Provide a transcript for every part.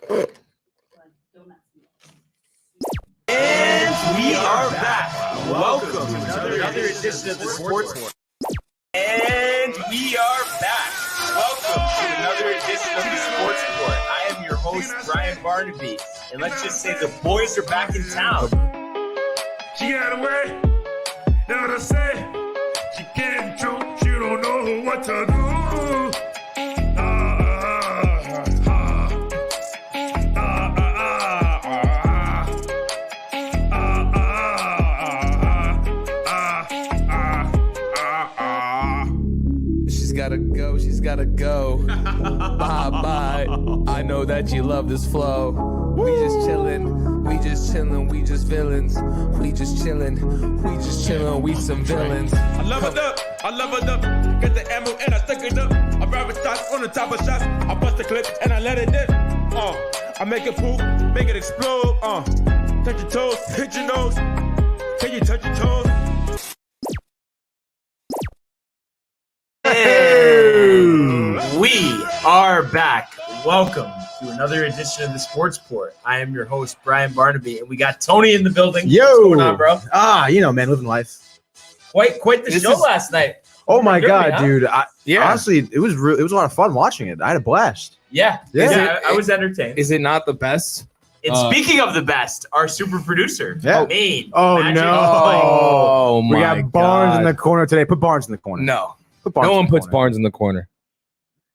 And we are back. Welcome to another edition of the Sports War. And we are back. Welcome to another edition of the Sports Report. I am your host, Brian Barnaby. And let's just say the boys are back in town. She got away, now to say, she can't choke, she don't know what to do. She's gotta go. Bye. I know that you love this flow. We just chillin', we just villains. We just chillin', we some villains. I love it up, get the ammo and I stick it up. I grab shots on the top of shots. I bust the clip and I let it dip. I make it poop, make it explode. Touch your toes, hit your nose. Can you touch your toes? We are back. Welcome to another edition of the Sports Port. I am your host, Brian Barnaby, and we got Tony in the building. Yo, what's going on, bro? Man, living life. Quite the show last night. Oh my God, dude! Yeah, honestly, it was a lot of fun watching it. I had a blast. Yeah. I was entertained. Is it not the best? And speaking of the best, our super producer, Maine. Oh Magic. no! Oh my We got Barnes God. in the corner today. Put Barnes in the corner. No, Put Barnes no in one the puts corner. Barnes in the corner.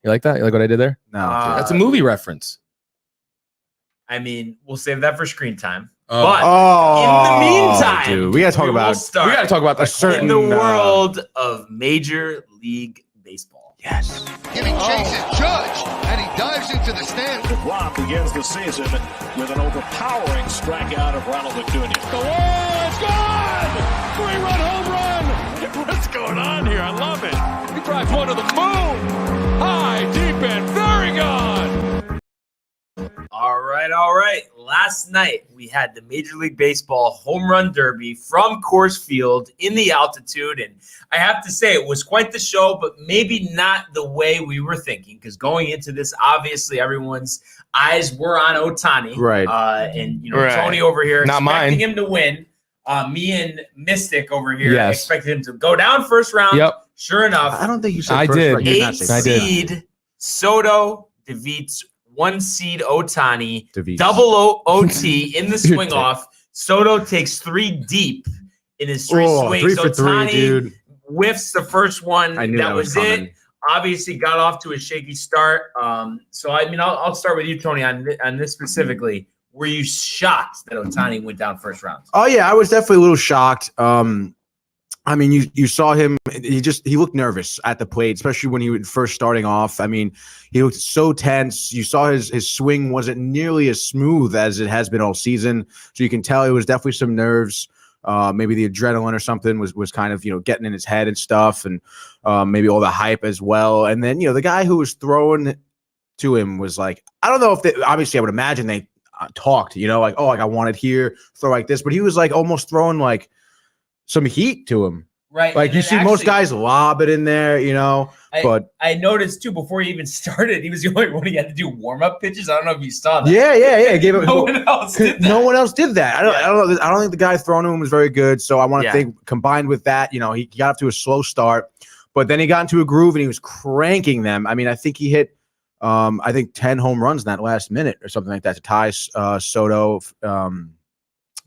You like that? You like what I did there? No, That's a movie reference. I mean, we'll save that for screen time. Oh. But in the meantime, dude, we gotta talk about. We gotta talk about a that. certain in the world of Major League Baseball. Yes. Giving chase at Judge, and he dives into the stand. DeGrom begins the season with an overpowering strikeout of Ronald Acuna. The wall is gone! Three-run home run! What's going on here? I love it. He drives one to the moon. High, deep, and very gone. All right. Last night, we had the Major League Baseball Home Run Derby from Coors Field in the altitude. And I have to say, it was quite the show, but maybe not the way we were thinking. Because going into this, obviously, everyone's eyes were on Ohtani. Right. And, Right. Tony over here Not expecting mine. him to win. Me and Mystic over here Yes. expected him to go down first round. Yep. Sure enough, I don't think you said. I first did. round. You did not 8 say I first did. round. seed Soto defeats 1 seed Ohtani. DeVito. Double OT in the swing You're off. Soto takes 3 deep in his 3 swings. 3 for 3, Ohtani dude. whiffs the first one. I knew that was coming. it. Obviously got off to a shaky start. So I mean, I'll start with you, Tony, on this specifically. Were you shocked that Ohtani went down first round? Oh yeah, I was definitely a little shocked. I mean, you saw him. He looked nervous at the plate, especially when he was first starting off. I mean, he looked so tense. You saw his swing wasn't nearly as smooth as it has been all season. So you can tell it was definitely some nerves. Maybe the adrenaline or something was kind of getting in his head and stuff, and maybe all the hype as well. And then the guy who was throwing to him was like, I don't know if they, obviously I would imagine they talked, like, oh, like I want it here, throw like this, but he was like almost throwing like some heat to him. Right. Like you see most guys lob it in there, but I noticed too before he even started, he was the only one he had to do warm-up pitches. I don't know if you saw that. yeah. Gave it. No one else did that. No one else did that. I don't think the guy throwing to him was very good. So I want to think combined with that, he got off to a slow start, but then he got into a groove and he was cranking them. I mean, I think he hit 10 home runs in that last minute or something like that to tie Soto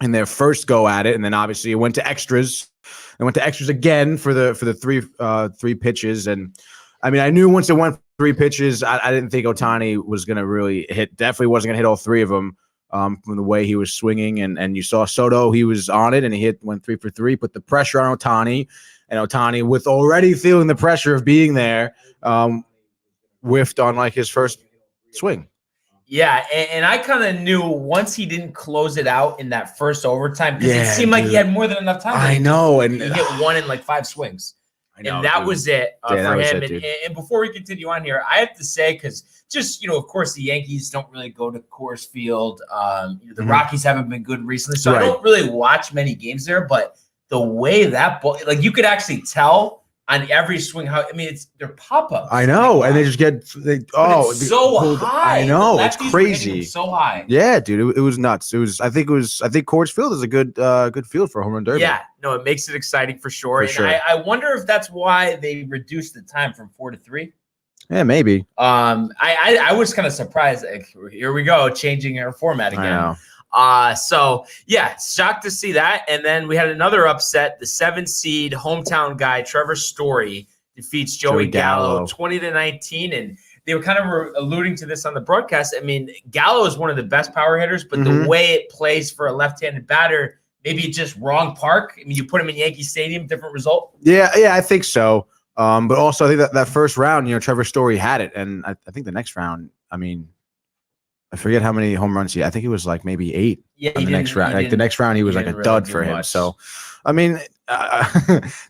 in their first go at it, and then obviously it went to extras. It went to extras again for the 3 pitches, and I mean I knew once it went 3 pitches, I didn't think Ohtani was going to really hit. Definitely wasn't going to hit all 3 of them from the way he was swinging, and you saw Soto, he was on it, and he went 3 for 3, put the pressure on Ohtani, and Ohtani, with already feeling the pressure of being there, whiffed on like his first swing. Yeah, and I kind of knew once he didn't close it out in that first overtime, because it seemed like he had more than enough time. I know, and he hit 1 in like 5 swings. I know, and that dude. was it for him. It, and before we continue on here, I have to say, because just, of course, the Yankees don't really go to Coors Field. The Rockies haven't been good recently, so I don't really watch many games there. But the way that ball, like you could actually tell on every swing. They're pop-ups. I know, and they just get it's so high. I know, The it's lefties were hitting crazy. them so high. Yeah, dude, it was nuts. I think Coors Field is a good field for a home run derby. Yeah, no, it makes it exciting for sure. For And sure. I wonder if that's why they reduced the time from 4 to 3. Yeah, maybe. I was kind of surprised. Like, here we go, changing our format again. I know. So yeah, shocked to see that. And then we had another upset. The 7 seed hometown guy, Trevor Story, defeats Joey Gallo 20-19. And they were kind of alluding to this on the broadcast. I mean, Gallo is one of the best power hitters, but the way it plays for a left-handed batter, maybe just wrong park. I mean, you put him in Yankee Stadium, different result. Yeah, I think so. But also I think that first round, Trevor Story had it. And I think the next round, I mean, I forget how many home runs I think it was like maybe 8 in the next round. Like the next round, he was like a dud for him. So, I mean,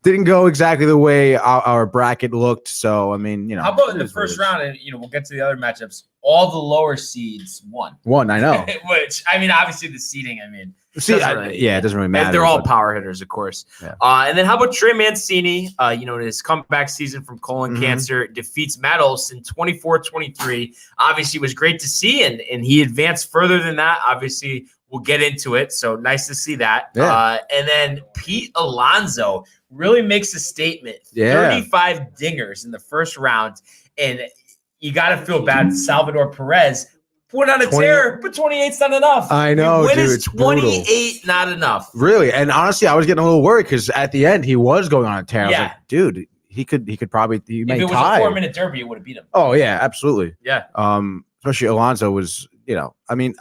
didn't go exactly the way our bracket looked. So, I mean, How about in the first round? And we'll get to the other matchups. All the lower seeds won. I know. Which, I mean, obviously the seeding. I mean, it doesn't really matter. They're all power hitters, of course. Yeah. And then how about Trey Mancini? In his comeback season from colon cancer, defeats Matt Olson 24-23. Obviously, was great to see, and he advanced further than that. Obviously, we'll get into it. So nice to see that. Yeah. And then Pete Alonso really makes a statement. 35 dingers in the first round, and you got to feel bad. Salvador Perez went on a tear, but 28's not enough. I know, when dude. is It's 28 not enough? Really, and honestly, I was getting a little worried because at the end he was going on a tear. I was Yeah. like, dude, he could probably If it was tie. a 4-minute derby, it would have beat him. Oh yeah, absolutely. Yeah. Especially Alonso was, I mean,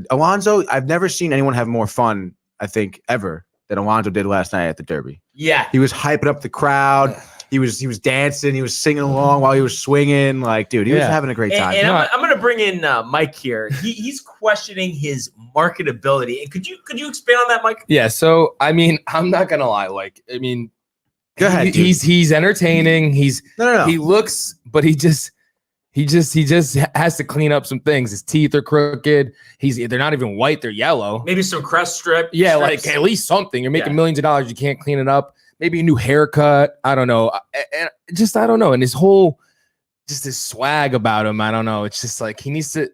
Alonso. I've never seen anyone have more fun, I think, ever than Alonso did last night at the Derby. Yeah. He was hyping up the crowd. He was dancing. He was singing along while he was swinging. Like, dude, he was having a great time. And I'm going to bring in Mike here. He's questioning his marketability. And could you expand on that, Mike? Yeah. So I mean, I'm not gonna lie. Go ahead. He's entertaining. No. He looks, but he just has to clean up some things. His teeth are crooked. They're not even white. They're yellow. Maybe some crest strip. Yeah, strips. like at least something. You're making millions of dollars. You can't clean it up. Maybe a new haircut. I don't know. And I don't know. And his whole, just this swag about him. I don't know. It's just like he needs to.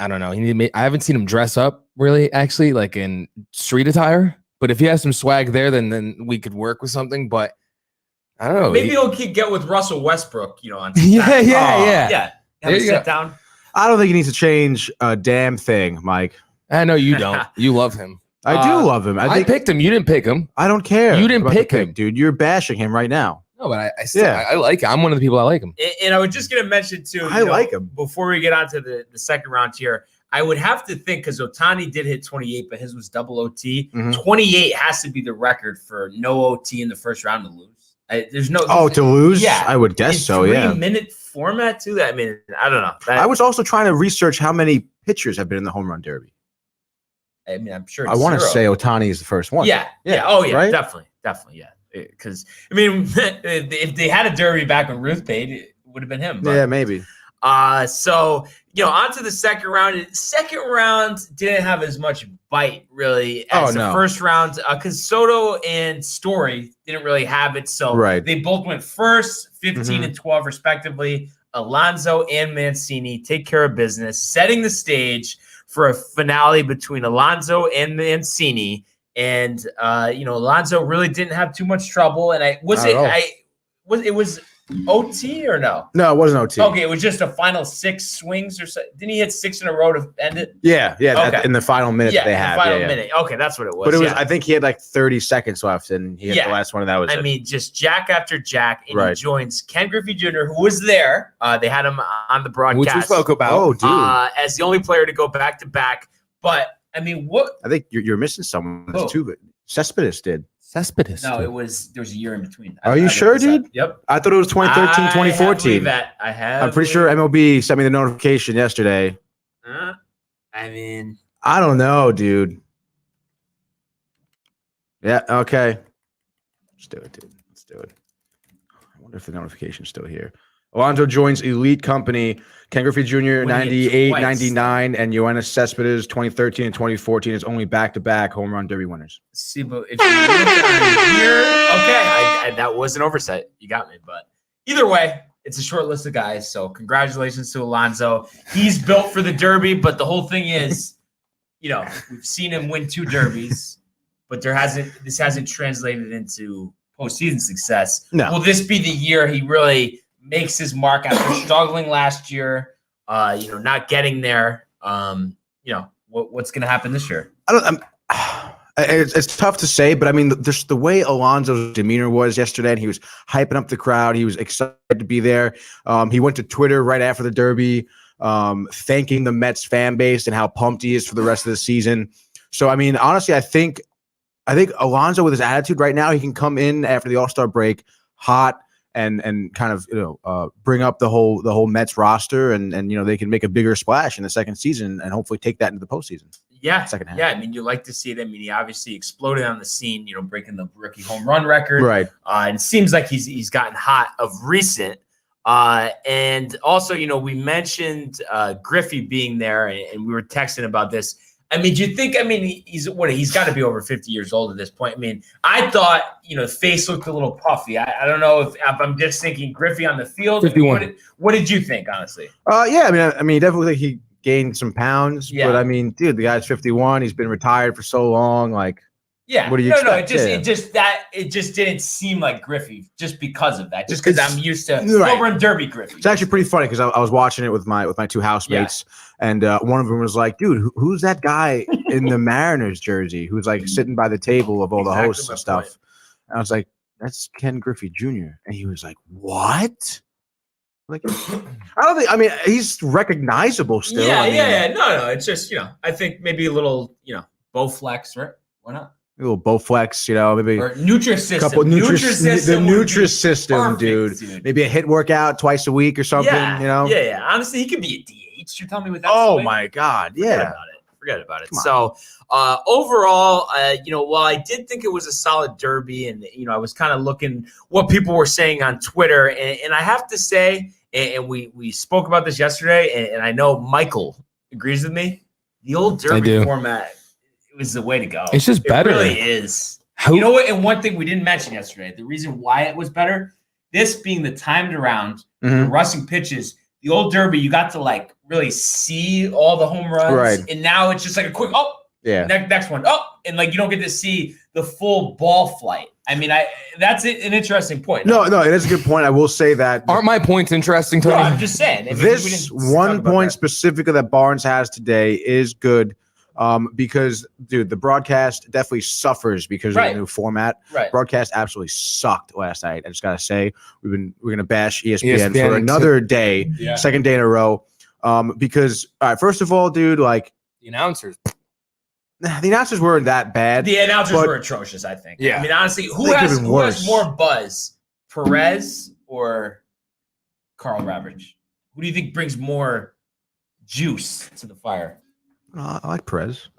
I don't know. I haven't seen him dress up really, actually, like in street attire. But if he has some swag there, then we could work with something. But I don't know. Maybe he'll get with Russell Westbrook, on yeah. Have There a you sit go. down. I don't think he needs to change a damn thing, Mike. I know you don't. You love him. I do love him. I picked him. You didn't pick him. I don't care. You didn't about the pick him. dude. You're bashing him right now. No, but I still I like him. I'm one of the people that like him. And I was just going to mention, too, I like him. Before we get on to the second round here, I would have to think, because Ohtani did hit 28, but his was double OT. 28 has to be the record for no OT in the first round to lose. There's no. To lose? Yeah. I would guess so, yeah. 3-minute format, too? I mean, I don't know. I was also trying to research how many pitchers have been in the home run derby. I mean, I'm sure I want to say Ohtani is the first one. Yeah. Oh, yeah. Right? Definitely, yeah. Because, I mean, if they had a derby back when Ruth paid, it would have been him. But. Yeah, maybe. So, on to the second round. Second round didn't have as much bite, really, as the first round, because Soto and Story didn't really have it. So they both went first, 15 and 12, respectively. Alonso and Mancini take care of business, setting the stage for a finale between Alonso and Mancini. And, Alonso really didn't have too much trouble. And it was OT or no? No, it wasn't OT. Okay, it was just a final 6 swings or so. Didn't he hit 6 in a row to end it? Yeah. Okay. In the final minute they had. The final minute. Okay, that's what it was. But it was. I think he had like 30 seconds left, and he hit the last one, and that was. I mean, just jack after jack, and he joins Ken Griffey Jr., who was there. They had him on the broadcast, which we spoke about. Oh, dude, as the only player to go back to back. But I mean, what? I think you're missing someone. That's too good. Cespedes did. Cespedes. No, there was a year in between. Are you sure, dude? Yep. I thought it was 2013, 2014. I have. I'm pretty sure MLB sent me the notification yesterday. I mean, I don't know, dude. Yeah. Okay. Let's do it, dude. Let's do it. I wonder if the notification's still here. Alonso joins elite company. Ken Griffey Jr. 98, twice. 99, and Yoenis Cespedes 2013 and 2014 is only back-to-back home run derby winners. See, but if you look on here, okay, that was an oversight. You got me. But either way, it's a short list of guys. So congratulations to Alonso. He's built for the derby, but the whole thing is, we've seen him win 2 derbies, but this hasn't translated into postseason success. No. Will this be the year he really makes his mark after struggling last year, not getting there? What's going to happen this year? It's tough to say, but I mean, just the way Alonso's demeanor was yesterday, and he was hyping up the crowd. He was excited to be there. He went to Twitter right after the derby, thanking the Mets fan base and how pumped he is for the rest of the season. So, I mean, honestly, I think Alonso, with his attitude right now, he can come in after the All-Star break hot and kind of bring up the whole Mets roster, and they can make a bigger splash in the second season and hopefully take that into the postseason. Yeah, second half. Yeah. I mean, you like to see it. I mean, he obviously exploded on the scene, breaking the rookie home run record. Right. And it seems like he's gotten hot of recent. And also, we mentioned Griffey being there, and we were texting about this. I mean, do you think? I mean, he's got to be over 50 years old at this point. I mean, I thought the face looked a little puffy. I don't know if I'm just thinking Griffey on the field. 51. What did you think, honestly? Yeah, I mean, definitely he gained some pounds, but I mean, dude, the guy's 51. He's been retired for so long. Like, yeah, what do you expect? It just didn't seem like Griffey just because of that. Just because I'm used to home run derby Griffey. It's actually pretty funny because I was watching it with my 2 housemates, and one of them was like, "Dude, who's that guy in the Mariners jersey who's like sitting by the table of all the hosts and stuff?" Point. And I was like, "That's Ken Griffey Jr." And he was like, "What?" Like, I don't think. I mean, he's recognizable still. Yeah. No. It's just I think maybe a little Bowflex, right? Why not? A little Bowflex, maybe or Nutrisystem. Couple the Nutrisystem, perfect, dude. Maybe a hit workout twice a week or something. Yeah. Honestly, he could be a DH. You're telling me with that? Oh my God, yeah. Forget about it. So overall, while I did think it was a solid derby, and I was kind of looking what people were saying on Twitter, and I have to say, and we spoke about this yesterday, and I know Michael agrees with me. The old derby format. It was the way to go. It's just better. It really is. You know what? And one thing we didn't mention yesterday, the reason why it was better, this being the timed around, the rushing pitches, the old derby, you got to really see all the home runs. Right. And now it's just like a quick, next one, and you don't get to see the full ball flight. I mean, that's an interesting point. No, it is a good point. I will say that. Aren't my points interesting, Tony? No, I'm just saying. This one point specifically that Barnes has today is good. Because, dude, the broadcast definitely suffers because of the new format. Right. Broadcast absolutely sucked last night. I just gotta say, we're gonna bash ESPN for another day, second day in a row. Because, all right, first of all, dude, the announcers weren't that bad. The announcers were atrocious, I think. Yeah. I mean, honestly, who has more buzz, Perez or Carl Ravage? Who do you think brings more juice to the fire? I like Perez.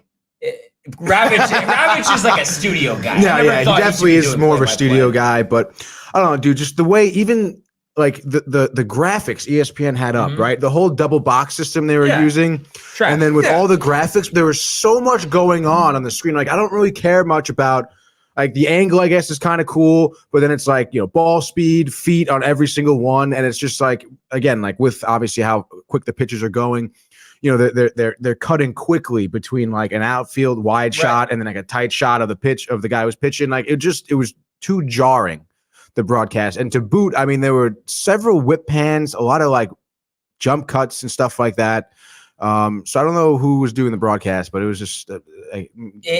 Ravage is like a studio guy. Yeah, he definitely is more of a studio guy. But I don't know, dude. Just the way, even the graphics ESPN had up, right? The whole double box system they were using, and then with all the graphics, there was so much going on the screen. I don't really care much about the angle. I guess is kind of cool, but then it's ball speed, feet on every single one, and it's just again, with obviously how quick the pitches are going. They're cutting quickly between an outfield wide shot and then a tight shot of the pitch of the guy who was pitching. It was too jarring, the broadcast. And to boot, I mean, there were several whip pans, a lot of jump cuts and stuff like that. So I don't know who was doing the broadcast, but it was just a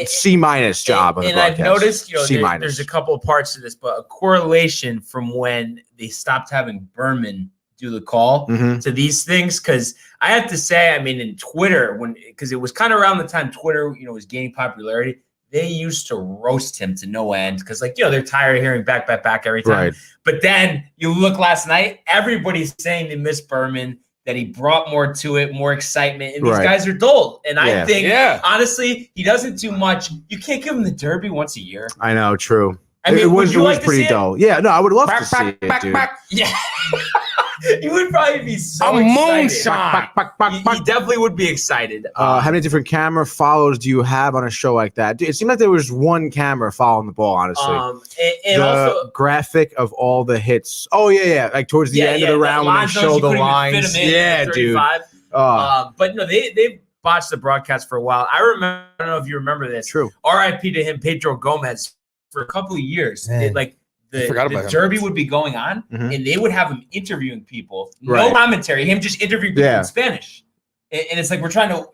C- job. And I've noticed, there's a couple of parts to this, but a correlation from when they stopped having Berman do the call to these things, because I have to say, I mean, in Twitter, because it was kind of around the time Twitter, was gaining popularity, they used to roast him to no end because, they're tired of hearing back every time. Right. But then you look last night, everybody's saying they miss Berman, that he brought more to it, more excitement, and these guys are dull. And I think, honestly, he doesn't do much. You can't give him the Derby once a year. I know, true. I mean, it was pretty dull. Yeah, no, I would love to see it, dude. Yeah. You would probably be so A excited. moonshot. He definitely would be excited. How many different camera follows do you have on a show like that? Dude, it seemed like there was one camera following the ball, honestly. And the also graphic of all the hits. Oh, yeah. Like towards the end of the round when they show the lines. Yeah, dude. But no, they botched the broadcast for a while. I don't know if you remember this. True. R.I.P. to him, Pedro Gomez, for a couple of years. The Derby would be going on, and they would have him interviewing people. No commentary, him just interviewing people in Spanish. And it's like we're trying to,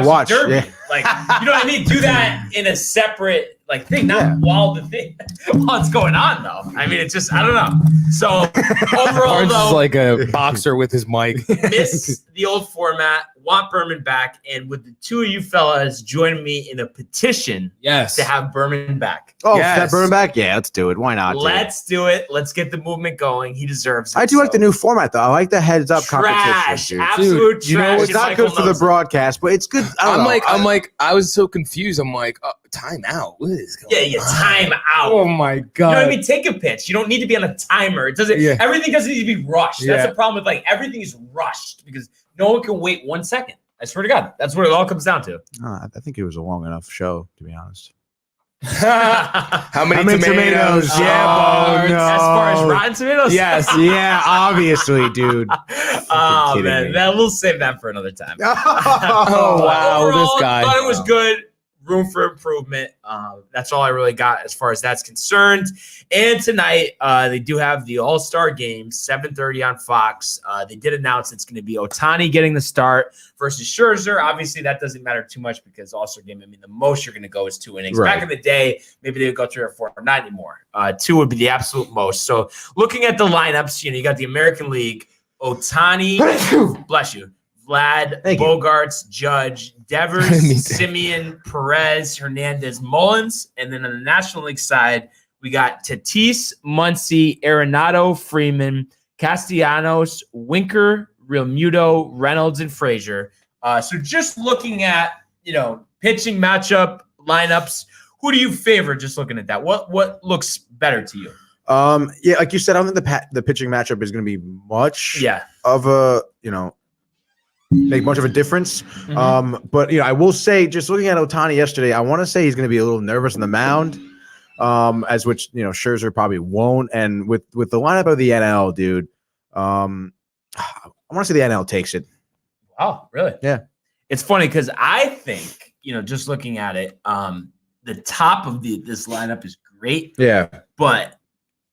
watch the Derby. Yeah. Like, you know what I mean? Do that in a separate thing, not while it's going on though. I mean, it's just I don't know. So overall, though, like a boxer with his mic. Miss the old format. Want Berman back, and with the two of you fellas joining me in a petition, to have Berman back. Oh, that Berman back? Yeah, let's do it. Why not? Let's do it. Let's get the movement going. He deserves it. I do like the new format though. I like the heads up competition. Absolute trash. You know, it's not good for the broadcast, but it's good. I was so confused. I'm like, time out. What is going on? Time out. Oh my god. You know what I mean? Take a pitch. You don't need to be on a timer. It doesn't. Everything doesn't need to be rushed. That's the problem with everything is rushed because no one can wait 1 second. I swear to God, that's what it all comes down to. I think it was a long enough show, to be honest. How many tomatoes? Yeah, as far as Rotten Tomatoes? Yes, yeah, obviously, dude. Oh, man. We'll save that for another time. Oh, wow. Overall, this guy. Thought it was good. Room for improvement. That's all I really got as far as that's concerned. And tonight, they do have the All-Star game, 7:30 on Fox. They did announce it's going to be Ohtani getting the start versus Scherzer. Obviously, that doesn't matter too much because All-Star game, I mean, the most you're going to go is 2 innings. Right. Back in the day, maybe they would go 3 or 4, but not anymore. 2 would be the absolute most. So looking at the lineups, you got the American League, Ohtani, bless you, Vlad, Bogarts, Judge, Devers, Simeon, Perez, Hernandez, Mullins. And then on the National League side, we got Tatis, Muncy, Arenado, Freeman, Castellanos, Winker, Realmuto, Reynolds, and Frazier. So just looking at, pitching matchup lineups, who do you favor just looking at that? What looks better to you? Yeah, like you said, I don't think the pitching matchup is going to be much of a, make much of a difference. But I will say, just looking at Ohtani yesterday, I want to say he's going to be a little nervous on the mound, as which Scherzer probably won't. And with the lineup of the NL, dude, I want to say the NL takes it. Wow, really? Yeah. It's funny because I think just looking at it, the top of this lineup is great. Yeah, but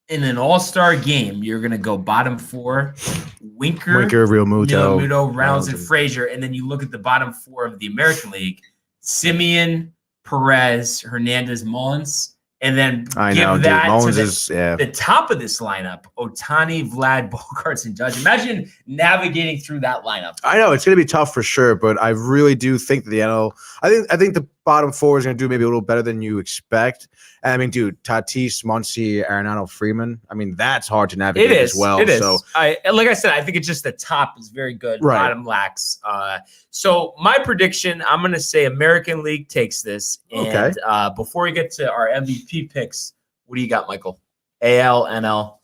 in an all-star game, you're going to go bottom 4, Winker, Realmuto, Reynolds, and Frazier. And then you look at the bottom 4 of the American League, Simeon, Perez, Hernandez, Mullins. And then the top of this lineup, Ohtani, Vlad, Bogarts, and Judge. Imagine navigating through that lineup. I know it's going to be tough for sure, but I really do think that the NL. I think the bottom 4 is going to do maybe a little better than you expect. And I mean, dude, Tatis, Muncy, Arenado, Freeman. I mean, that's hard to navigate as well. It is. So, like I said, I think it's just the top is very good. Right. Bottom lacks. So my prediction, I'm going to say American League takes this. And before we get to our MVP picks, what do you got, Michael? AL, NL?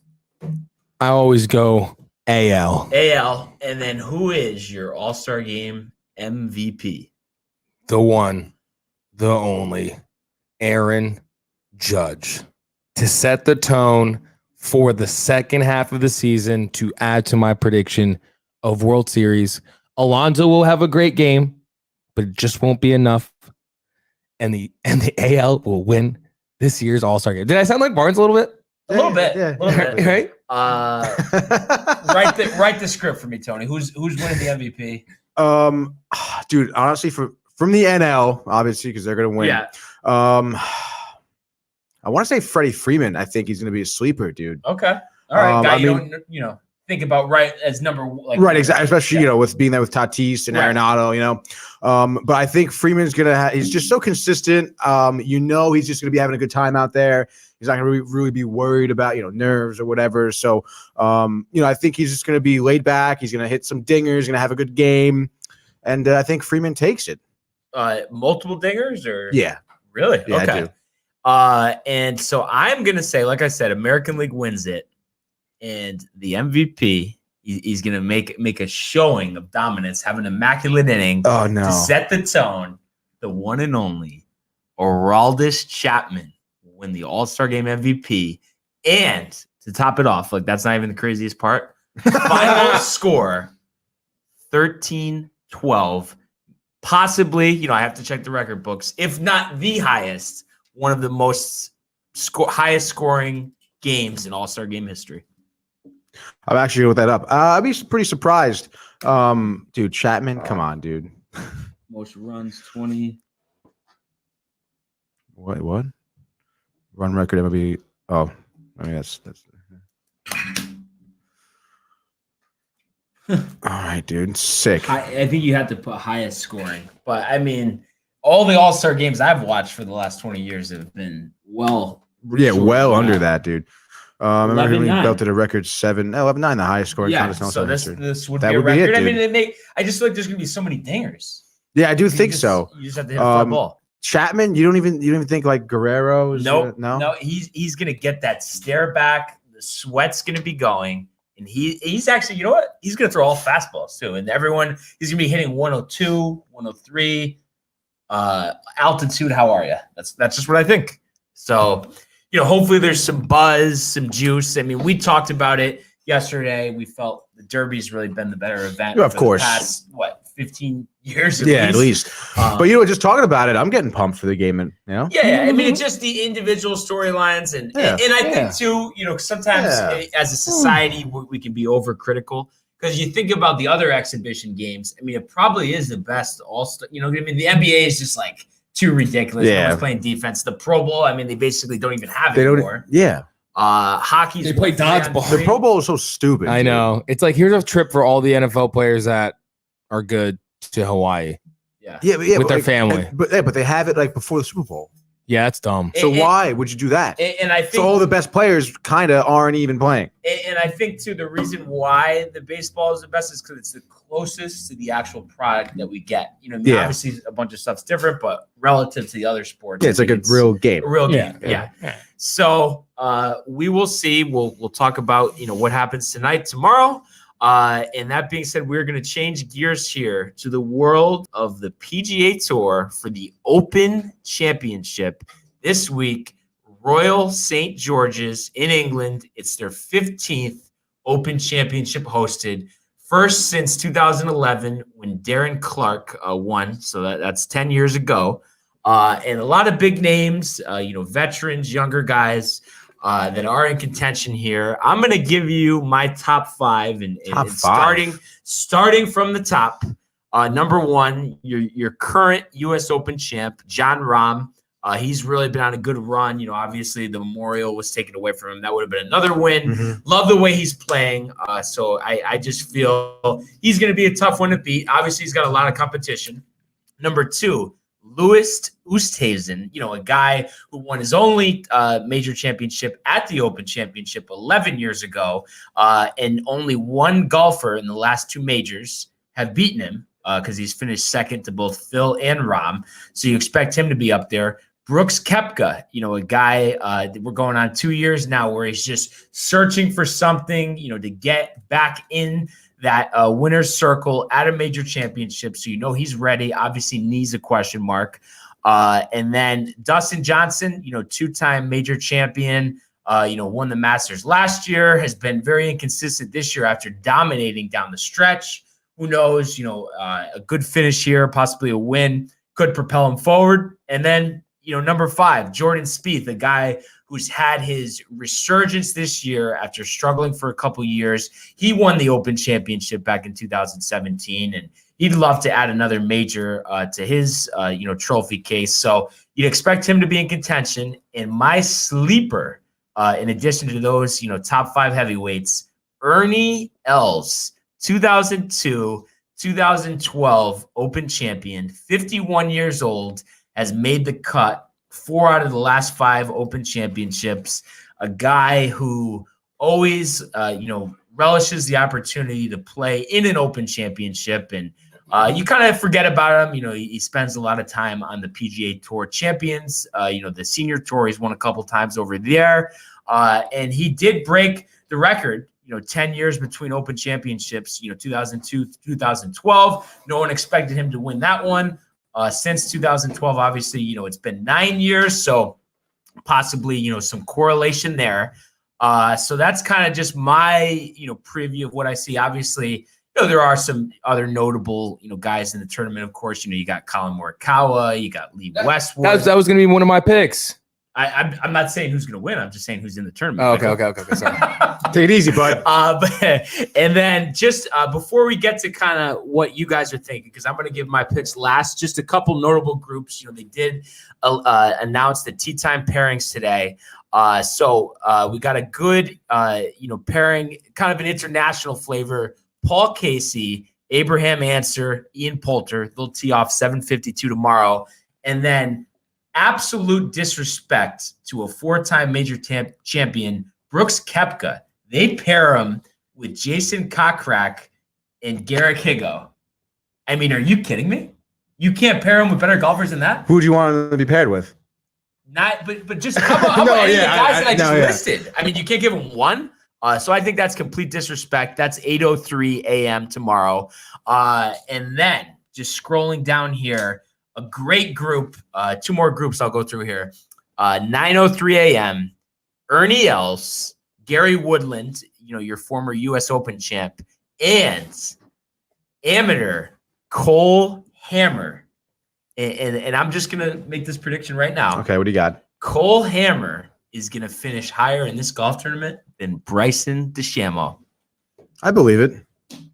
I always go AL. AL. And then who is your All-Star Game MVP? The one, the only, Aaron Judge, to set the tone for the second half of the season, to add to my prediction of World Series. Alonso will have a great game, but it just won't be enough. And the AL will win this year's All-Star game. Did I sound like Barnes a little bit? A little bit. Right? Write the script for me, Tony. Who's winning the MVP? Dude, honestly, from the NL, obviously, because they're going to win. Yeah. I want to say Freddie Freeman. I think he's going to be a sleeper, dude. Okay. All right. Guy you don't think about right as number one. Right, exactly. Especially, with being there with Tatis and Arenado, But I think Freeman's going to he's just so consistent. He's just going to be having a good time out there. He's not going to really be worried about, nerves or whatever. So, I think he's just going to be laid back. He's going to hit some dingers, going to have a good game. And I think Freeman takes it. Multiple dingers or? Yeah. Really? Yeah, okay. I do. And so I'm going to say, like I said, American League wins it. And the MVP, He's going to make a showing of dominance, have an immaculate inning to set the tone. The one and only Aroldis Chapman will win the All-Star Game MVP. And to top it off, like that's not even the craziest part, final score 13-12. Possibly, I have to check the record books. If not the highest, one of the most highest scoring games in All-Star Game history. I'm actually going to look that up. I'd be pretty surprised. Dude, Chapman, come on, dude. Most runs, 20. What? Run record MLB. Oh, I mean, that's. All right, dude. Sick. I think you have to put highest scoring. But, I mean, all the All-Star games I've watched for the last 20 years have been under that, dude. I remember he belted a record 11-9, the highest scoring contest. So this would be a record. I mean, I just feel like there's going to be so many dingers. Yeah, I do think so. You just have to hit a fly ball. Chapman, you don't even think like Guerrero? No. He's going to get that stare back. The sweat's going to be going. And he's actually, you know what? He's going to throw all fastballs too. And he's going to be hitting 102, 103. Altitude, how are you? That's just what I think. So, hopefully there's some buzz, some juice. I mean, we talked about it yesterday. We felt the Derby's really been the better event. Of course. The past, 15 years at least. But just talking about it, I'm getting pumped for the game. And Yeah. I mean, it's just the individual storylines. And I think too, sometimes as a society, we can be overcritical. Because you think about the other exhibition games, I mean, it probably is the best all-star. I mean, the NBA is just like too ridiculous. No one's playing defense. The Pro Bowl, I mean, they basically don't even have it anymore. Hockey's they play dodgeball. The Pro Bowl is so stupid. I know. It's like here's a trip for all the NFL players that are good to Hawaii. With their family. But they have it like before the Super Bowl. Yeah, that's dumb. So why would you do that? And I think so all the best players kind of aren't even playing. And I think too the reason why the baseball is the best is because it's the closest to the actual product that we get. Obviously a bunch of stuff's different, but relative to the other sports, it's like a real game. A real game. Yeah. So we will see. We'll talk about what happens tonight, tomorrow. And that being said, we're going to change gears here to the world of the PGA Tour for the Open Championship. This week, Royal St. George's in England. It's their 15th Open Championship hosted. First since 2011 when Darren Clark won. So that's 10 years ago. And a lot of big names, veterans, younger guys. That are in contention here. I'm going to give you my top five, and starting from the top. Number one, your current U.S. Open champ, Jon Rahm. He's really been on a good run. Obviously the Memorial was taken away from him. That would have been another win. Mm-hmm. Love the way he's playing. So I just feel he's going to be a tough one to beat. Obviously he's got a lot of competition. Number two, Louis Oosthuizen, a guy who won his only major championship at the Open Championship 11 years ago, and only one golfer in the last two majors have beaten him because he's finished second to both Phil and Rahm. So you expect him to be up there. Brooks Koepka, a guy we're going on 2 years now where he's just searching for something, to get back in that winner's circle at a major championship. So he's ready. Obviously, knee's a question mark. And then Dustin Johnson, two-time major champion, won the Masters last year, has been very inconsistent this year after dominating down the stretch. Who knows, a good finish here, possibly a win, could propel him forward. And then, number five, Jordan Spieth, a guy who's had his resurgence this year after struggling for a couple years. He won the Open Championship back in 2017, and he'd love to add another major to his, trophy case. So you'd expect him to be in contention. And my sleeper, in addition to those, top five heavyweights, Ernie Els, 2002, 2012 Open champion, 51 years old, has made the cut 4 out of the last 5 Open championships, a guy who always, relishes the opportunity to play in an Open championship. And you kind of forget about him. He spends a lot of time on the PGA Tour Champions, the Senior Tour. He's won a couple times over there. And he did break the record, 10 years between Open championships, 2002, 2012. No one expected him to win that one. Since 2012, obviously, it's been 9 years. So possibly, some correlation there. So that's kind of just my, preview of what I see. Obviously, there are some other notable, guys in the tournament. Of course, you got Colin Morikawa, you got Lee Westwood. That was going to be one of my picks. I'm not saying who's going to win. I'm just saying who's in the tournament. Oh, okay. Sorry. Take it easy, bud. And then just before we get to kind of what you guys are thinking, because I'm going to give my picks last, just a couple notable groups. They did announce the tee time pairings today. So we got a good, pairing, kind of an international flavor. Paul Casey, Abraham Answer, Ian Poulter. They'll tee off 7:52 tomorrow. And then absolute disrespect to a 4-time major champion, Brooks Koepka. They pair him with Jason Kokrak and Garrick Higgo. I mean, are you kidding me? You can't pair him with better golfers than that? Who would you want him to be paired with? But just how about any of the guys that I just listed? I mean, you can't give him one. So I think that's complete disrespect. That's 8:03 a.m. tomorrow. And then just scrolling down here, a great group, 2 more groups I'll go through here. 9:03 a.m., Ernie Els, Gary Woodland, your former U.S. Open champ, and amateur Cole Hammer. And I'm just going to make this prediction right now. Okay, what do you got? Cole Hammer is going to finish higher in this golf tournament than Bryson DeChambeau. I believe it.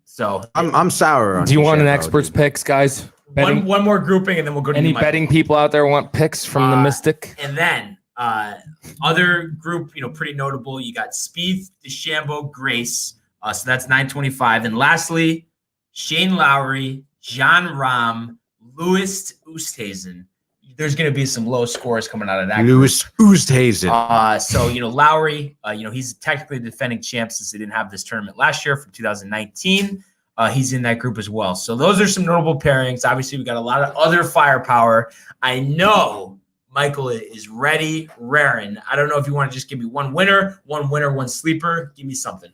So I'm sour on Do you want an DeChambeau, expert's dude. picks, guys? Betting? one more grouping, and then we'll go to Any my betting people out there want picks from the Mystic? And then other group, pretty notable. You got Spieth, DeChambeau, Grace. So that's 9:25. And lastly, Shane Lowry, John Rahm, Louis Oosthuizen. There's going to be some low scores coming out of that. Louis Oosthuizen. So Lowry, he's technically the defending champ since they didn't have this tournament last year from 2019. He's in that group as well. So those are some notable pairings. Obviously, we got a lot of other firepower. I know Michael is ready, raring. I don't know if you want to just give me one winner, one sleeper. Give me something.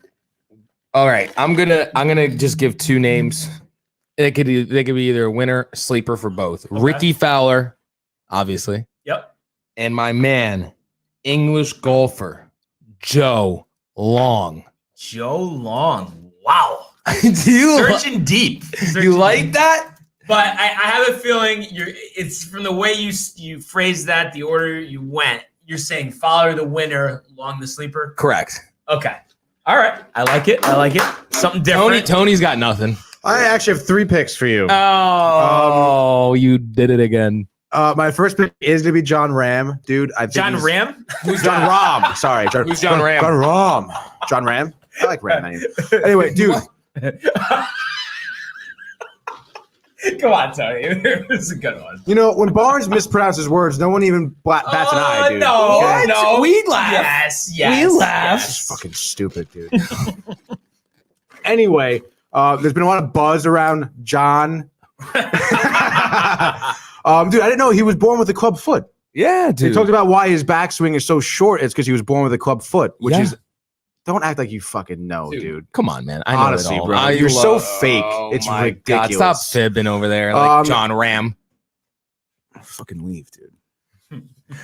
All right, I'm gonna just give 2 names. They could be either a winner, sleeper for both. Okay. Ricky Fowler, obviously. Yep. And my man, English golfer, Joe Long. Joe Long. Wow. Searching deep. You like that? But I have a feeling it's from the way you phrased that, the order you went. You're saying Fowler the winner, Long the sleeper? Correct. Okay. All right. I like it. Something different. Tony's got nothing. I actually have 3 picks for you. Oh, you did it again. My first pick is going to be John Rahm, dude. John Rahm? Who's John Rahm? Sorry. Who's John Rahm? John Rahm. John Rahm? I like Rahm. Anyway, dude. Come on, Tony. This is a good one. When Barnes mispronounces words, no one even bats an eye, dude. No. We laugh. Yes. We laugh. That's fucking stupid, dude. Anyway, there's been a lot of buzz around John. Dude, I didn't know he was born with a club foot. Yeah, dude. They talked about why his backswing is so short. It's because he was born with a club foot, which is. Don't act like you fucking know, dude. Come on, man. I know Honestly, it all. bro. You're so fake. It's ridiculous. God, stop fibbing over there like John Rahm. Fucking leave, dude.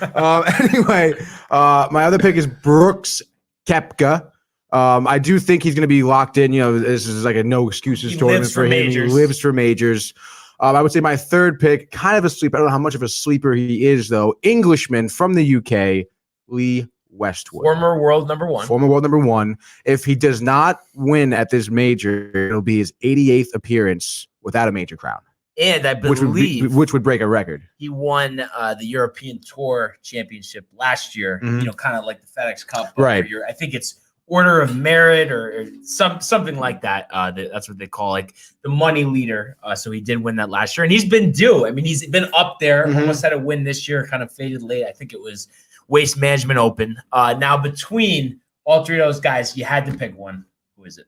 Anyway, my other pick is Brooks Koepka. I do think he's going to be locked in. This is like a no excuses tournament for him. Majors. He lives for majors. I would say my third pick, kind of a sleeper. I don't know how much of a sleeper he is, though. Englishman from the UK, Lee Westwood. Former world number one. If he does not win at this major, it'll be his 88th appearance without a major crown. And I believe which would break a record. He won the European Tour Championship last year, kind of like the FedEx Cup. Right. I think it's Order of Merit or something like that. That's what they call like the money leader. So he did win that last year, and he's been due. I mean, he's been up there. Almost had a win this year, kind of faded late. I think it was Waste Management Open. Now between all 3 of those guys, you had to pick one. Who is it?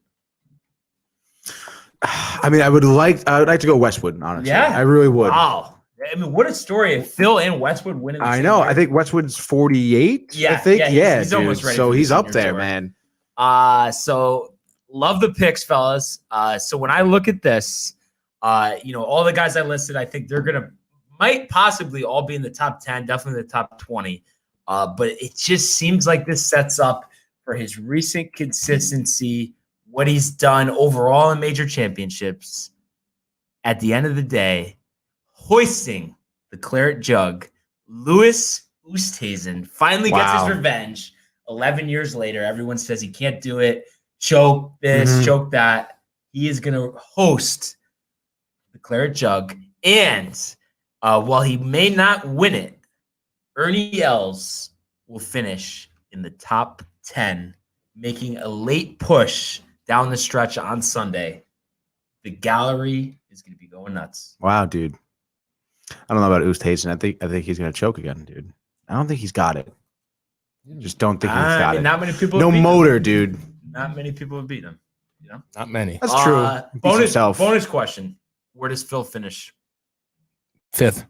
I mean, I would like to go Westwood, honestly. Yeah, I really would. Wow. I mean, what a story if Phil and Westwood winning. I know. I think Westwood's 48. Yeah, I think. he's almost ready. So for he's the up senior there, tour. man. So love the picks, fellas. So when I look at this, all the guys I listed, I think they're might possibly all be in the top 10, definitely the top 20. But it just seems like this sets up for his recent consistency, what he's done overall in major championships. At the end of the day, hoisting the claret jug, Louis Oosthuizen finally gets his revenge. 11 years later, everyone says he can't do it. Choke this, choke that. He is going to host the claret jug. And while he may not win it, Ernie Els will finish in the top 10, making a late push down the stretch on Sunday. The gallery is going to be going nuts. Wow, dude. I don't know about Oosthuizen. I think he's going to choke again, dude. I don't think he's got it. Just don't think he's got it. Not many people. No motor, dude. Not many people have beaten him. Not many. That's true. Bonus question. Where does Phil finish? 5th.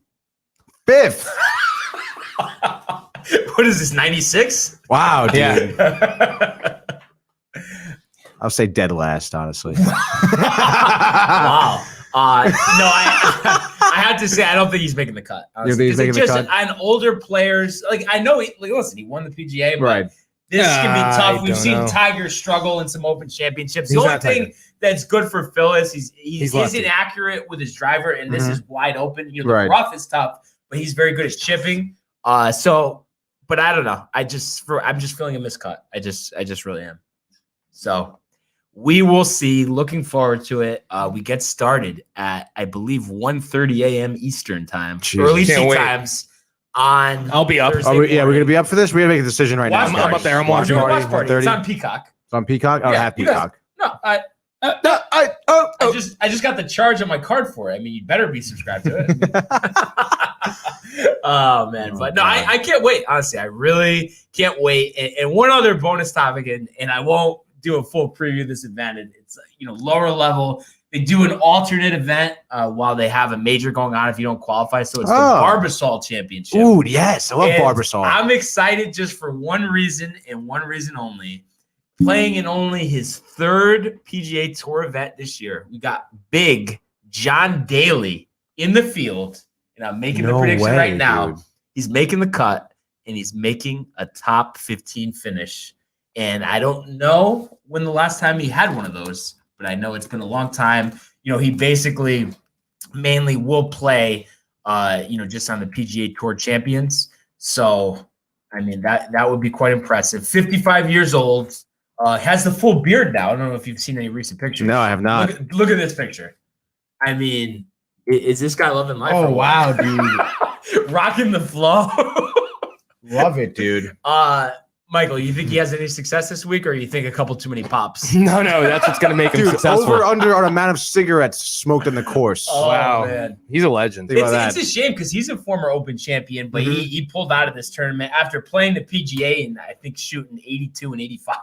What is this, 96? Wow, dude. Yeah. I'll say dead last, honestly. Wow. I have to say, I don't think he's making the cut. You think he's making the cut? On older players, I know, listen, he won the PGA, but Right. this can be tough. I We've don't seen know. Tiger struggle in some Open Championships. He's The only not thing Tiger. that's good for Phil is he He's isn't lucky. accurate with his driver, and this is wide open. The Right. rough is tough, but he's very good at chipping. But I don't know. I'm just feeling a miscut. I just really am. So we will see. Looking forward to it. We get started at, I believe, 1:30 a.m. Eastern time. Jeez. Early Can't seat wait. times on. I'll be up. Thursday We're going morning. to be up for this. We got to make a decision right Watch now. I'm up there. I'm We're watching. doing a watch party. It's 1:30. on Peacock. It's on Peacock? I don't Yeah, have you guys- Peacock. No, I just got the charge on my card for it. I mean, you better be subscribed to it. Oh man, but no, I can't wait. Honestly, I really can't wait. And one other bonus topic, and I won't do a full preview of this event. And it's lower level. They do an alternate event while they have a major going on if you don't qualify. So it's the Barbasol Championship. Ooh, yes. I love And Barbasol. I'm excited just for one reason and one reason only. Playing in only his 3rd PGA Tour event this year, we got big John Daly in the field, and I'm making the prediction right now. Dude. He's making the cut, and he's making a top 15 finish. And I don't know when the last time he had one of those, but I know it's been a long time. He basically mainly will play, just on the PGA Tour Champions. So, I mean, that would be quite impressive. 55 years old. Has the full beard now. I don't know if you've seen any recent pictures. No, I have not. Look at this picture. I mean, is this guy loving life? Oh, or what? wow, dude. Rocking the flow. Love it, dude. Michael, you think he has any success this week, or you think a couple too many pops? No, that's what's going to make him Dude, successful. over under on amount of cigarettes smoked on the course. Oh, Wow. man. He's a legend. Think about It's that. a shame because he's a former Open champion, but he pulled out of this tournament after playing the PGA and I think shooting 82 and 85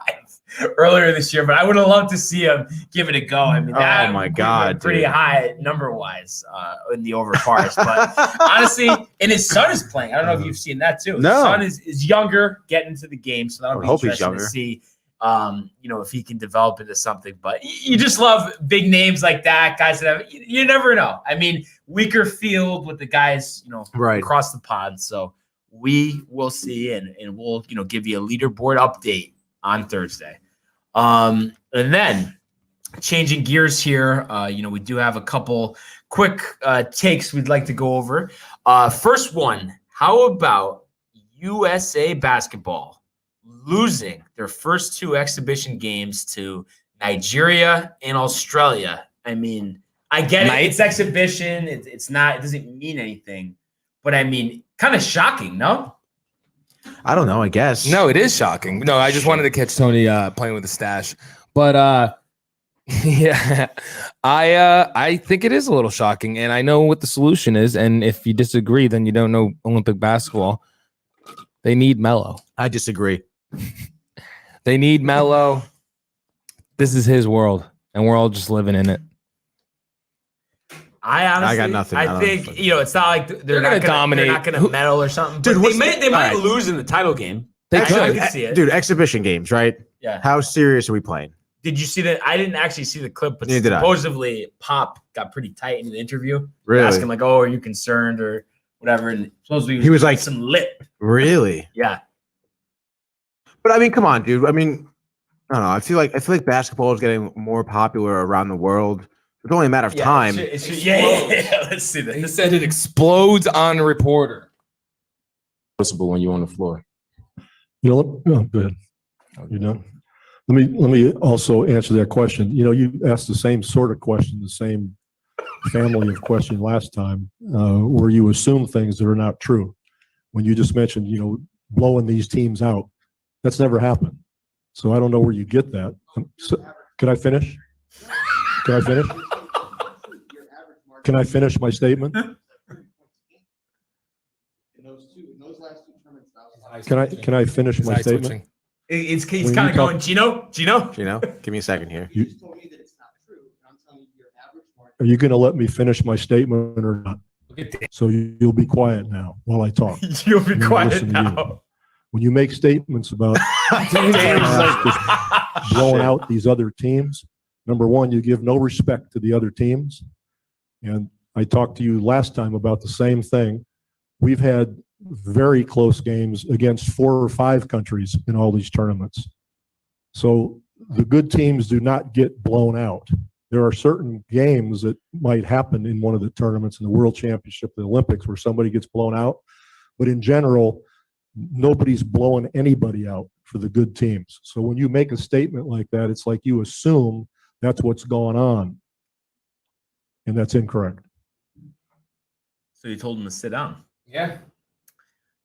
earlier this year. But I would have loved to see him give it a go. I mean, that Oh my would have God, been pretty dude. high number wise in the over pars. But honestly, and his son is playing. I don't know if you've seen that too. No. His son is younger, getting into the game, so that'll I be hope he's interesting to younger. see. If he can develop into something, but you just love big names like that, guys that have, you never know. I mean, weaker field with the guys, Right. across the pond. So we will see, and we'll, give you a leaderboard update on Thursday. And then changing gears here, we do have a couple quick takes we'd like to go over. First one, how about USA basketball losing their first 2 exhibition games to Nigeria and Australia? I mean, I get it. It's exhibition. It's not. It doesn't mean anything. But I mean, kind of shocking, no? I don't know, I guess. No, it is shocking. No, I just wanted to catch Tony playing with the stash. But yeah, I think it is a little shocking, and I know what the solution is. And if you disagree, then you don't know Olympic basketball. They need Melo. I disagree. They need Melo. This is his world, and we're all just living in it. I honestly, got nothing. I think it's not like they're not gonna gonna dominate. They're not going to medal or something. Dude, But what's they might all right. lose in the title game. They I could. can see it. Dude, exhibition games, right? Yeah. How serious are we playing? Did you see that? I didn't actually see the clip, but Neither did I. supposedly Pop got pretty tight in the interview. Really? Asking like, "Oh, are you concerned or whatever?" And supposedly He was like some lip. Really? Yeah. But I mean, come on, dude. I mean, I don't know. I feel like basketball is getting more popular around the world. It's only a matter of time. Yeah. Let's see that. He said it explodes on a reporter. Noticeable when you're on the floor. You know, oh, go ahead. You know, let me also answer that question. You know, you asked the same sort of question, the same family of question last time, where you assume things that are not true. When you just mentioned, you know, blowing these teams out, that's never happened. So I don't know where you get that. So, can I finish? Can I finish? Can I finish my statement? Can I finish my statement? He's When kind you of talk- going, Gino. Give me a second here. Are you going to let me finish my statement or not? So you'll be quiet now while I talk. You'll be I'm gonna quiet listen to you. now. When you make statements about just blowing out these other teams, number one, you give no respect to the other teams. And I talked to you last time about the same thing. We've had very close games against 4 or 5 countries in all these tournaments. So the good teams do not get blown out. There are certain games that might happen in one of the tournaments, in the World Championship, the Olympics, where somebody gets blown out. But in general, nobody's blowing anybody out for the good teams. So when you make a statement like that, it's like you assume that's what's going on. And that's incorrect. So you told him to sit down. Yeah.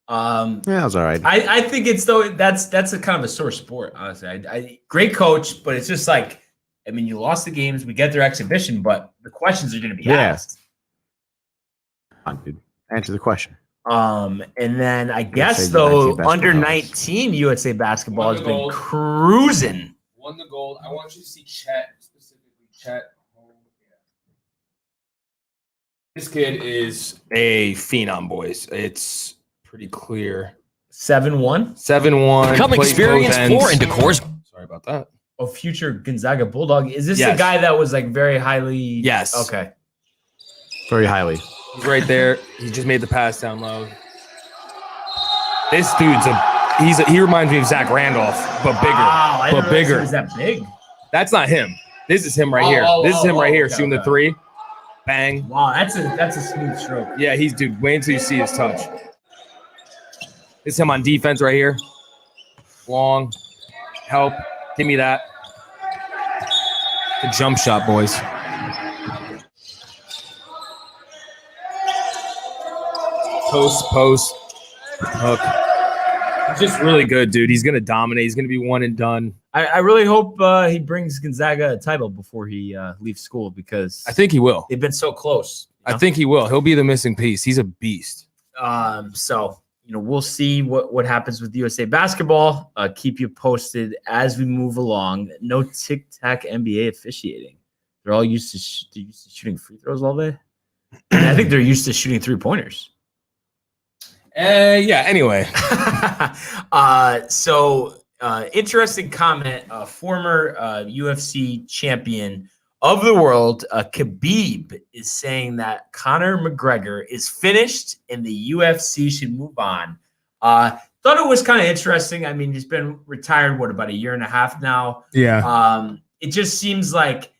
Yeah, that's all right. I think it's that's a kind of a sore sport, honestly. I great coach, but it's just like, I mean, you lost the games, we get their exhibition, but the questions are going to be asked. Come on, dude. Answer the question. And then I guess say though, USA under basketball. 19 USA basketball Won has the been gold. cruising. Won the gold. I want you to see Chet, specifically Chet. This kid is a phenom, boys. It's pretty clear. 7-1. 7-1. Come plays experience both ends. Floor & Decor's. Sorry about that. A future Gonzaga Bulldog. Is this the Yes. guy that was like very highly? Yes. Okay. Very highly. He's right there. He just made the pass down low. This dude's he reminds me of Zach Randolph, but bigger. Wow, I didn't but realize he bigger. was that big. That's not him. This is him right here. This is him right here shooting the 3. Bang. Wow, that's a smooth stroke. Yeah, he's dude. Wait until you see his touch. This is him on defense right here. Long. Help. Give me that. The jump shot, boys. Post, hook. He's just really good, dude. He's gonna dominate. He's gonna be one and done. I really hope he brings Gonzaga a title before he leaves school, because I think he will. they've been so close. I think he will. He'll be the missing piece. He's a beast. So we'll see what happens with USA basketball. Keep you posted as we move along. No tic-tac NBA officiating. They're all used to shooting free throws all day. And I think they're used to shooting 3-pointers. Yeah. Anyway, interesting comment. Former UFC champion of the world, KHABIB, is saying that Conor McGregor is finished and the UFC should move on. Thought it was kind of interesting. I mean, he's been retired, about a year and a half now. yeah. It just seems like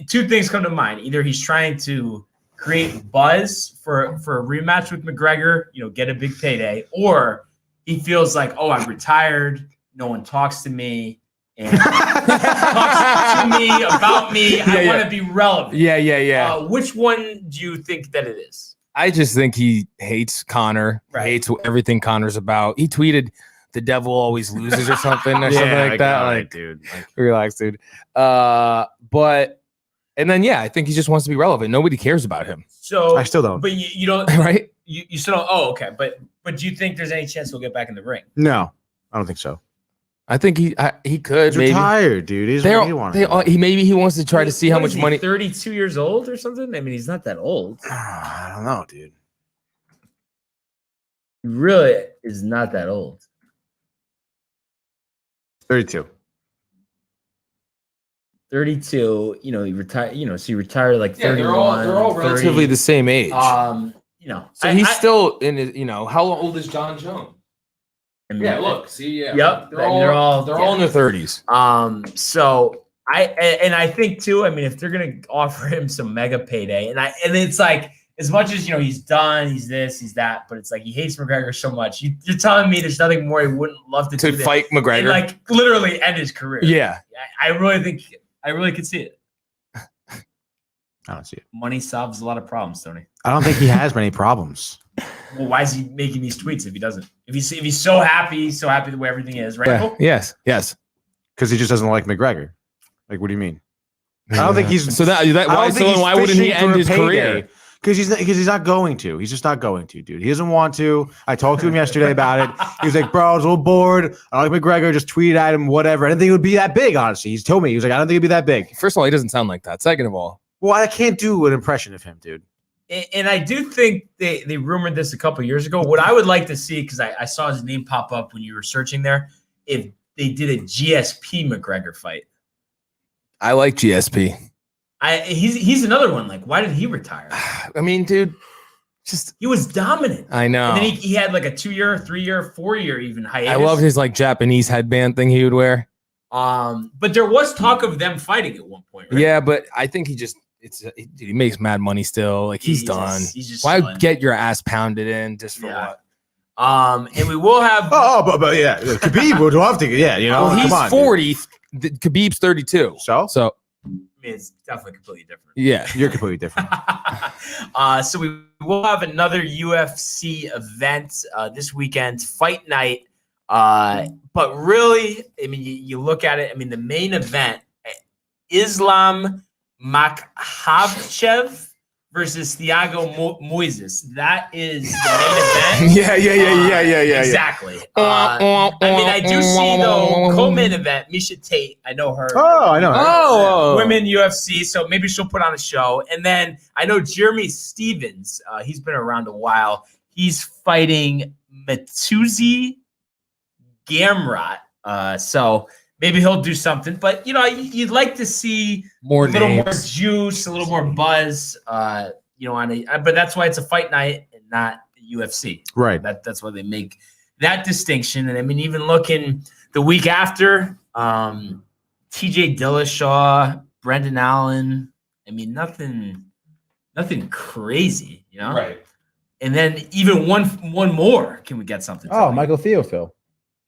two things come to mind. Either he's trying to create buzz for a rematch with McGregor, get a big payday, or he feels like, oh, I'm retired. No one talks to me and talks to me about me. I want to be relevant. Yeah. Which one do you think that it is? I just think he hates Conor. Right. Hates everything Conor's about. He tweeted, "The devil always loses" or something, or something like that. Like, dude. relax, dude. And then I think he just wants to be relevant. Nobody cares about him. So I still don't. But you don't, Right? You still don't. Oh, okay. But do you think there's any chance he'll get back in the ring? No, I don't think so. I think he could. He's maybe. retired, dude. He's what he wanted. Maybe he wants to try to see how What much is he, money. 32 years old or something? I mean, he's not that old. I don't know, dude. He really is not that old. 32. 32. You know, he retired. You know, so he retired like 31. They're all 30. relatively the same age. You know, so he's still in his. You know, how old is John Jones? I mean, Yeah, look, see, yeah, Yep, they're all in their 30s. So I think too. I mean, if they're gonna offer him some mega payday, and it's like, as much as, you know, he's done, he's this, he's that, but it's like he hates McGregor so much. You're telling me there's nothing more he wouldn't love to do fight McGregor, and like literally end his career. Yeah, I really could see it. I don't see it. Money solves a lot of problems, Tony. I don't think he has many problems. Well, why is he making these tweets if he doesn't? If he's so happy the way everything is, right? Yeah. Yes. Because he just doesn't like McGregor. Like, what do you mean? I don't think he's why wouldn't he end his career? Because he's not going to. He's just not going to, dude. He doesn't want to. I talked to him yesterday about it. He was like, bro, I was a little bored. I like McGregor. Just tweeted at him, whatever. I didn't think it would be that big, honestly. He's told me. He was like, I don't think it'd be that big. First of all, he doesn't sound like that. Second of all, well, I can't do an impression of him, dude. And I do think they rumored this a couple years ago. What I would like to see, because I saw his name pop up when you were searching there, if they did a GSP McGregor fight. I like GSP. He's another one. Like, why did he retire? I mean, dude, he was dominant. I know. And then he had like a 2-year, 3-year, 4-year even hiatus. I love his like Japanese headband thing he would wear. But there was talk of them fighting at one point, right? Yeah, but I think he makes mad money still. Like he's done. Why get your ass pounded in just for what? And we will have. But yeah, KHABIB would love to. Yeah, you know, well, he's come on, 40. KHABIB's 32. So I mean, it's definitely completely different. Yeah, you're completely different. So we will have another UFC event this weekend, fight night. But really, I mean, you look at it. I mean, the main event, Islam Makhachev versus Thiago Moises. That is the main event. Yeah. Exactly. I mean, I do see though co-main event. Misha Tate, I know her. Oh, I know her. Oh, women UFC. So maybe she'll put on a show. And then I know Jeremy Stevens. He's been around a while. He's fighting Matuzi Gamrot. So maybe he'll do something, but you know, you'd like to see a little more juice, a little more buzz. You know, but that's why it's a fight night and not UFC. Right. That's why they make that distinction. And I mean, even looking the week after, TJ Dillashaw, Brendan Allen. I mean, nothing crazy, you know. Right. And then even one more. Can we get something? Oh, Michael Theophil.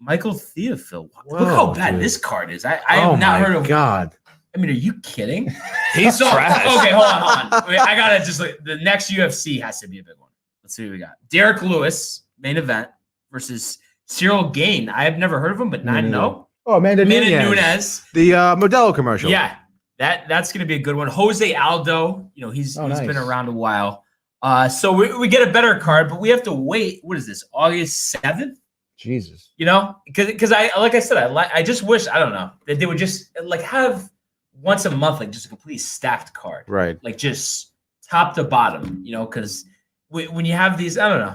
Michael Theophil. Whoa, look how bad dude. this card is. I have not heard of. God. I mean, are you kidding? He's trash. Okay, hold on. Wait, I gotta just the next UFC has to be a big one. Let's see what we got. Derek Lewis, main event versus Cyril Gain. I have never heard of him, but 9-0. Oh, Amanda Nunes. The Modelo commercial. Yeah, that's gonna be a good one. Jose Aldo. You know, he's been around a while. So we get a better card, but we have to wait. What is this? August 7th? Jesus. You know, because like I said, I just wish, I don't know, that they would just like have once a month, like just a complete stacked card. Right. Like just top to bottom, you know, because when you have these, I don't know,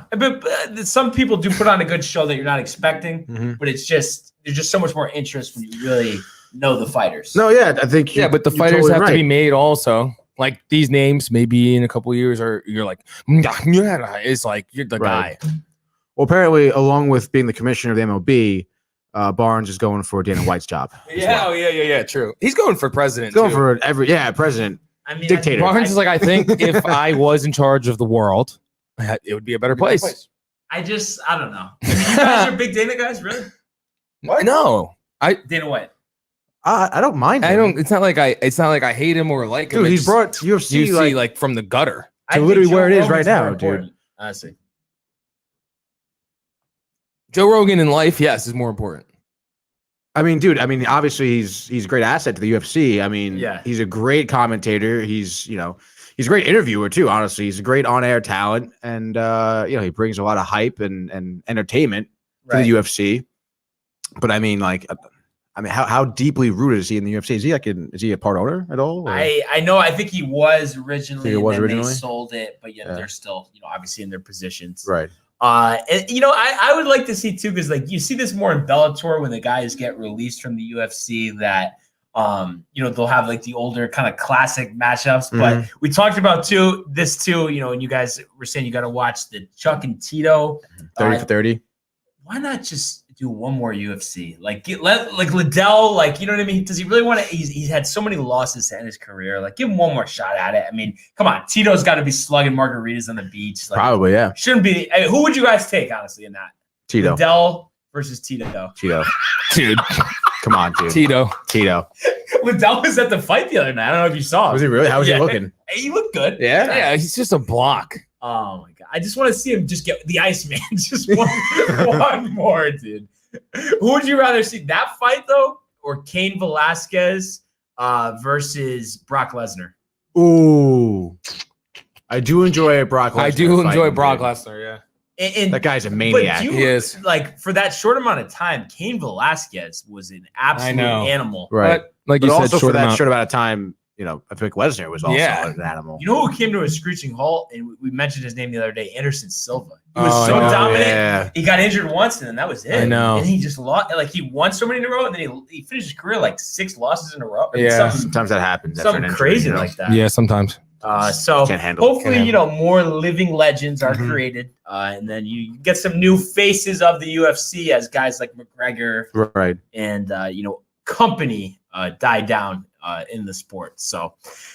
but some people do put on a good show that you're not expecting, but there's just so much more interest when you really know the fighters. No, yeah, I think. But the fighters totally have to be made also. Like these names, maybe in a couple of years, or you're like, it's like you're the guy. Well, apparently, along with being the commissioner of the MLB, Barnes is going for Dana White's job. Yeah, true. He's going for president. He's going for president. I mean, dictator. Barnes is like, I think if I was in charge of the world, it would be a better place. I don't know. You guys are big Dana guys, really? What? No, Dana White. I don't mind him. I don't. It's not like I hate him or like him. Dude, he's brought UFC like from the gutter to literally where it is right now, dude. Honestly. Joe Rogan in life, yes, is more important. I mean, dude, obviously he's a great asset to the UFC. I mean, he's a great commentator. He's a great interviewer too, honestly. He's a great on-air talent, and he brings a lot of hype and entertainment to the UFC. But I mean, how deeply rooted is he in the UFC? Is he a part owner at all? Or? I know. I think he was originally. They sold it, but they're still, obviously in their positions. Right. And I would like to see too, because like you see this more in Bellator when the guys get released from the UFC that they'll have like the older kind of classic matchups. But we talked about this too, and you guys were saying you got to watch the Chuck and Tito 30 for 30. Why not just do one more UFC? Like let Liddell, like, you know what I mean? Does he really want to? He's had so many losses in his career. Like, give him one more shot at it. I mean, come on, Tito's got to be slugging margaritas on the beach. Like, probably, yeah. Shouldn't be. I mean, who would you guys take, honestly, in that? Tito. Liddell versus Tito. Dude. Come on, dude. Tito. Liddell was at the fight the other night. I don't know if you saw him. Was he really? How was he looking? He looked good. Yeah, he's just a block. Oh my god! I just want to see him just get the Iceman. Just one more, dude. Who would you rather see, that fight though, or Cain Velasquez versus Brock Lesnar? Ooh, I do enjoy Brock Lesnar. I do enjoy Brock Lesnar. Yeah. And that guy's a maniac. He is. Like, for that short amount of time, Cain Velasquez was an absolute animal. Right. But, like you said, short amount of time, I think Lesnar was also an animal. You know who came to a screeching halt? And we mentioned his name the other day, Anderson Silva. He was so dominant. Yeah. He got injured once, and then that was it. I know. And he just lost. Like, he won so many in a row, and then he finished his career like 6 losses in a row. Sometimes that happens. Something crazy like that. Yeah, sometimes. So hopefully, more living legends are created, and then you get some new faces of the UFC as guys like McGregor, right, and company die down in the sport. So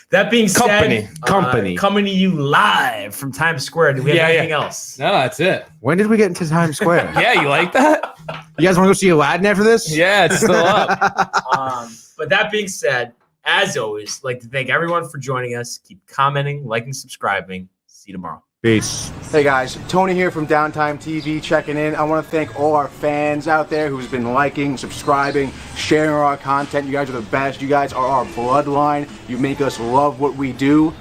that being said, coming to you live from Times Square. Do we have anything else? No, that's it. When did we get into Times Square? Yeah, you like that? You guys want to go see Aladdin after this? Yeah, it's still up. But that being said, as always, I'd like to thank everyone for joining us. Keep commenting, liking, subscribing. See you tomorrow. Peace. Hey guys, Tony here from Downtime TV checking in. I want to thank all our fans out there who's been liking, subscribing, sharing our content. You guys are the best. You guys are our bloodline. You make us love what we do.